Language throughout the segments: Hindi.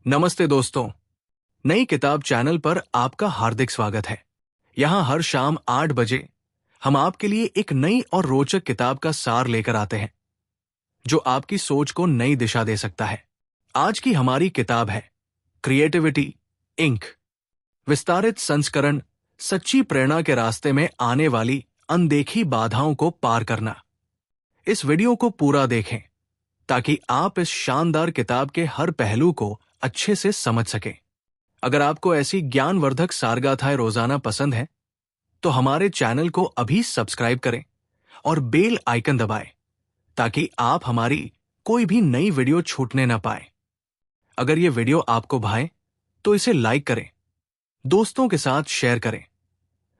नमस्ते दोस्तों। नई किताब चैनल पर आपका हार्दिक स्वागत है। यहाँ हर शाम 8 बजे हम आपके लिए एक नई और रोचक किताब का सार लेकर आते हैं जो आपकी सोच को नई दिशा दे सकता है। आज की हमारी किताब है क्रिएटिविटी इंक। विस्तारित संस्करण, सच्ची प्रेरणा के रास्ते में आने वाली अनदेखी बाधाओं को पार करना। इस वीडियो को पूरा देखें ताकि आप इस शानदार किताब के हर पहलू को अच्छे से समझ सकें। अगर आपको ऐसी ज्ञानवर्धक सारगाथाएं रोजाना पसंद है तो हमारे चैनल को अभी सब्सक्राइब करें और बेल आइकन दबाएं ताकि आप हमारी कोई भी नई वीडियो छूटने न पाए। अगर ये वीडियो आपको भाए तो इसे लाइक करें, दोस्तों के साथ शेयर करें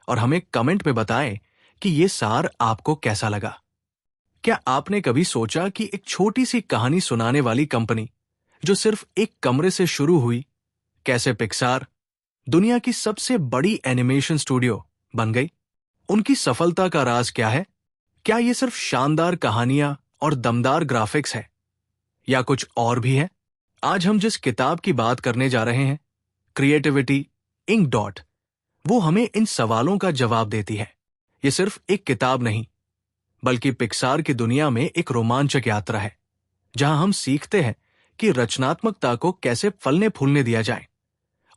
और हमें कमेंट में बताएं कि ये सार आपको कैसा लगा। क्या आपने कभी सोचा कि एक छोटी सी कहानी सुनाने वाली कंपनी जो सिर्फ एक कमरे से शुरू हुई, कैसे पिक्सार दुनिया की सबसे बड़ी एनिमेशन स्टूडियो बन गई? उनकी सफलता का राज क्या है? क्या ये सिर्फ शानदार कहानियां और दमदार ग्राफिक्स है या कुछ और भी है? आज हम जिस किताब की बात करने जा रहे हैं, क्रिएटिविटी इंक डॉट, वो हमें इन सवालों का जवाब देती है। ये सिर्फ एक किताब नहीं बल्कि पिक्सार की दुनिया में एक रोमांचक यात्रा है जहां हम सीखते हैं कि रचनात्मकता को कैसे फलने फूलने दिया जाए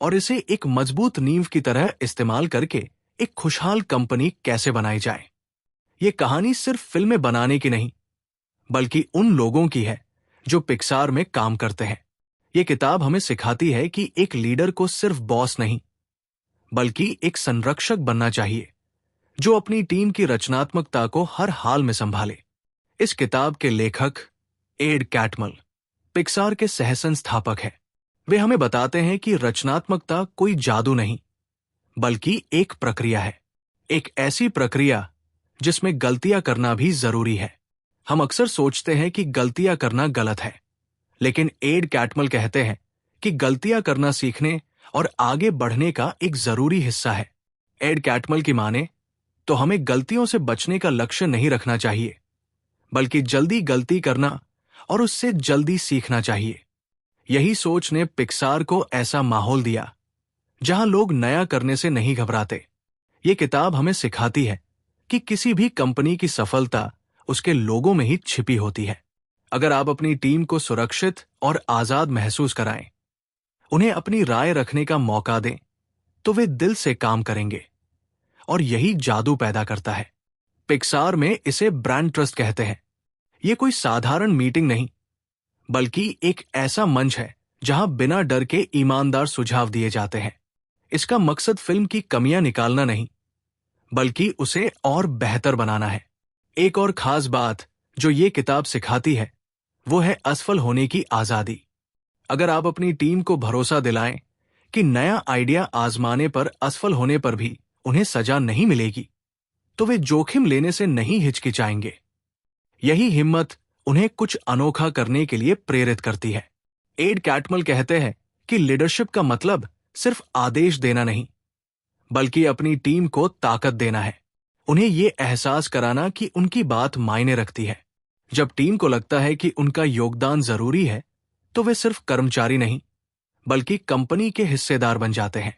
और इसे एक मजबूत नींव की तरह इस्तेमाल करके एक खुशहाल कंपनी कैसे बनाई जाए। ये कहानी सिर्फ फिल्में बनाने की नहीं बल्कि उन लोगों की है जो पिक्सार में काम करते हैं। ये किताब हमें सिखाती है कि एक लीडर को सिर्फ बॉस नहीं बल्कि एक संरक्षक बनना चाहिए जो अपनी टीम की रचनात्मकता को हर हाल में संभाले। इस किताब के लेखक एड कैटमल पिक्सार के सह संस्थापक हैं। वे हमें बताते हैं कि रचनात्मकता कोई जादू नहीं बल्कि एक प्रक्रिया है, एक ऐसी प्रक्रिया जिसमें गलतियां करना भी जरूरी है। हम अक्सर सोचते हैं कि गलतियां करना गलत है, लेकिन एड कैटमल कहते हैं कि गलतियां करना सीखने और आगे बढ़ने का एक जरूरी हिस्सा है। एड कैटमल की माने तो हमें गलतियों से बचने का लक्ष्य नहीं रखना चाहिए बल्कि जल्दी गलती करना और उससे जल्दी सीखना चाहिए। यही सोच ने पिक्सार को ऐसा माहौल दिया जहां लोग नया करने से नहीं घबराते। ये किताब हमें सिखाती है कि किसी भी कंपनी की सफलता उसके लोगों में ही छिपी होती है। अगर आप अपनी टीम को सुरक्षित और आजाद महसूस कराएं, उन्हें अपनी राय रखने का मौका दें, तो वे दिल से काम करेंगे और यही जादू पैदा करता है। पिक्सार में इसे ब्रांड ट्रस्ट कहते हैं। ये कोई साधारण मीटिंग नहीं बल्कि एक ऐसा मंच है जहां बिना डर के ईमानदार सुझाव दिए जाते हैं। इसका मकसद फिल्म की कमियां निकालना नहीं बल्कि उसे और बेहतर बनाना है। एक और खास बात जो ये किताब सिखाती है वो है असफल होने की आजादी। अगर आप अपनी टीम को भरोसा दिलाएं कि नया आइडिया आजमाने पर असफल होने पर भी उन्हें सजा नहीं मिलेगी, तो वे जोखिम लेने से नहीं हिचकिचाएंगे। यही हिम्मत उन्हें कुछ अनोखा करने के लिए प्रेरित करती है। एड कैटमल कहते हैं कि लीडरशिप का मतलब सिर्फ आदेश देना नहीं बल्कि अपनी टीम को ताकत देना है। उन्हें यह एहसास कराना कि उनकी बात मायने रखती है। जब टीम को लगता है कि उनका योगदान जरूरी है तो वे सिर्फ कर्मचारी नहीं बल्कि कंपनी के हिस्सेदार बन जाते हैं।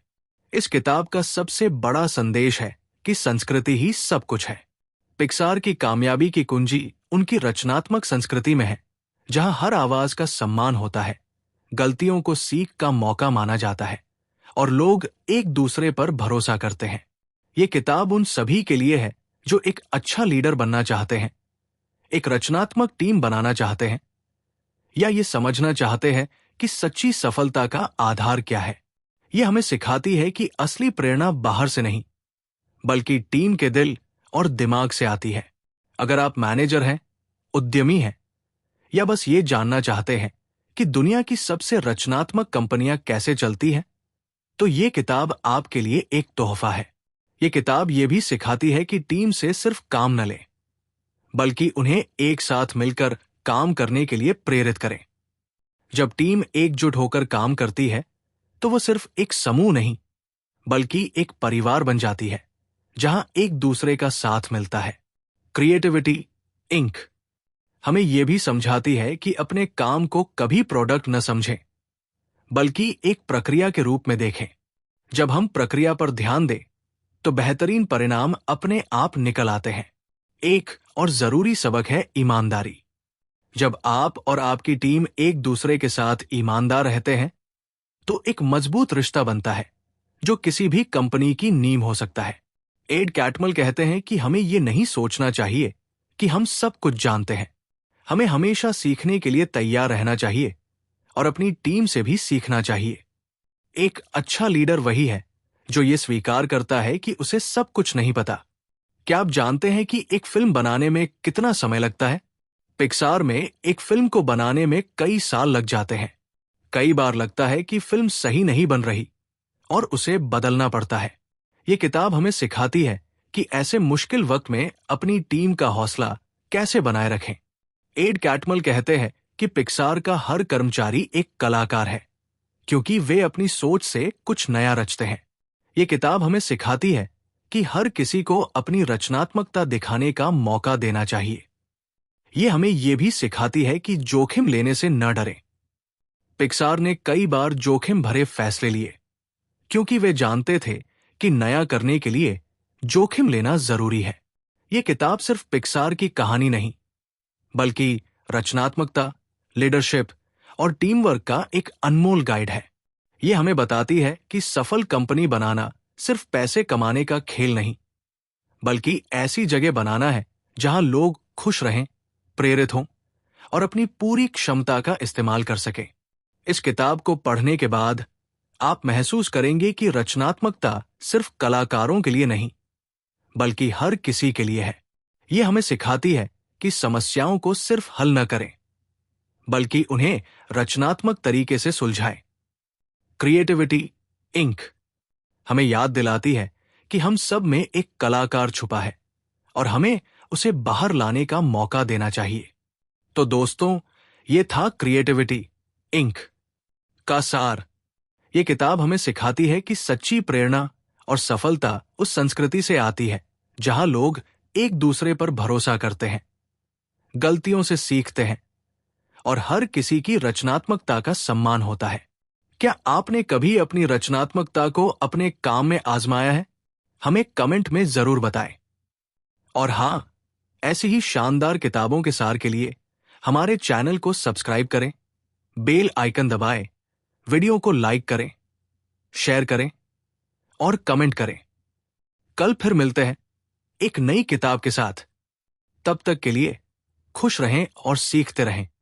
इस किताब का सबसे बड़ा संदेश है कि संस्कृति ही सब कुछ है। पिक्सार की कामयाबी की कुंजी उनकी रचनात्मक संस्कृति में है जहां हर आवाज का सम्मान होता है, गलतियों को सीख का मौका माना जाता है और लोग एक दूसरे पर भरोसा करते हैं। ये किताब उन सभी के लिए है जो एक अच्छा लीडर बनना चाहते हैं, एक रचनात्मक टीम बनाना चाहते हैं या ये समझना चाहते हैं कि सच्ची सफलता का आधार क्या है। ये हमें सिखाती है कि असली प्रेरणा बाहर से नहीं बल्कि टीम के दिल और दिमाग से आती है। अगर आप मैनेजर हैं, उद्यमी हैं या बस ये जानना चाहते हैं कि दुनिया की सबसे रचनात्मक कंपनियां कैसे चलती हैं, तो ये किताब आपके लिए एक तोहफा है। ये किताब ये भी सिखाती है कि टीम से सिर्फ काम न लें बल्कि उन्हें एक साथ मिलकर काम करने के लिए प्रेरित करें। जब टीम एकजुट होकर काम करती है तो वो सिर्फ एक समूह नहीं बल्कि एक परिवार बन जाती है जहां एक दूसरे का साथ मिलता है। क्रिएटिविटी इंक हमें यह भी समझाती है कि अपने काम को कभी प्रोडक्ट न समझें बल्कि एक प्रक्रिया के रूप में देखें। जब हम प्रक्रिया पर ध्यान दें तो बेहतरीन परिणाम अपने आप निकल आते हैं। एक और जरूरी सबक है ईमानदारी। जब आप और आपकी टीम एक दूसरे के साथ ईमानदार रहते हैं तो एक मजबूत रिश्ता बनता है जो किसी भी कंपनी की नींव हो सकता है। एड कैटमल कहते हैं कि हमें यह नहीं सोचना चाहिए कि हम सब कुछ जानते हैं। हमें हमेशा सीखने के लिए तैयार रहना चाहिए और अपनी टीम से भी सीखना चाहिए। एक अच्छा लीडर वही है जो ये स्वीकार करता है कि उसे सब कुछ नहीं पता। क्या आप जानते हैं कि एक फिल्म बनाने में कितना समय लगता है? पिक्सार में एक फिल्म को बनाने में कई साल लग जाते हैं। कई बार लगता है कि फिल्म सही नहीं बन रही और उसे बदलना पड़ता है। ये किताब हमें सिखाती है कि ऐसे मुश्किल वक्त में अपनी टीम का हौसला कैसे बनाए रखें। एड कैटमल कहते हैं कि पिक्सार का हर कर्मचारी एक कलाकार है क्योंकि वे अपनी सोच से कुछ नया रचते हैं। ये किताब हमें सिखाती है कि हर किसी को अपनी रचनात्मकता दिखाने का मौका देना चाहिए। ये हमें यह भी सिखाती है कि जोखिम लेने से न डरें। पिक्सार ने कई बार जोखिम भरे फैसले लिए क्योंकि वे जानते थे कि नया करने के लिए जोखिम लेना जरूरी है। ये किताब सिर्फ पिक्सार की कहानी नहीं बल्कि रचनात्मकता, लीडरशिप और टीम वर्क का एक अनमोल गाइड है। ये हमें बताती है कि सफल कंपनी बनाना सिर्फ पैसे कमाने का खेल नहीं बल्कि ऐसी जगह बनाना है जहां लोग खुश रहें, प्रेरित हों और अपनी पूरी क्षमता का इस्तेमाल कर सकें। इस किताब को पढ़ने के बाद आप महसूस करेंगे कि रचनात्मकता सिर्फ कलाकारों के लिए नहीं बल्कि हर किसी के लिए है। यह हमें सिखाती है कि समस्याओं को सिर्फ हल न करें बल्कि उन्हें रचनात्मक तरीके से सुलझाएं। क्रिएटिविटी इंक हमें याद दिलाती है कि हम सब में एक कलाकार छुपा है और हमें उसे बाहर लाने का मौका देना चाहिए। तो दोस्तों, ये था क्रिएटिविटी इंक का सार। ये किताब हमें सिखाती है कि सच्ची प्रेरणा और सफलता उस संस्कृति से आती है जहां लोग एक दूसरे पर भरोसा करते हैं, गलतियों से सीखते हैं और हर किसी की रचनात्मकता का सम्मान होता है। क्या आपने कभी अपनी रचनात्मकता को अपने काम में आजमाया है? हमें कमेंट में जरूर बताएं। और हां, ऐसी ही शानदार किताबों के सार के लिए हमारे चैनल को सब्सक्राइब करें, बेल आइकन दबाएं, वीडियो को लाइक करें, शेयर करें और कमेंट करें। कल फिर मिलते हैं एक नई किताब के साथ। तब तक के लिए खुश रहें और सीखते रहें।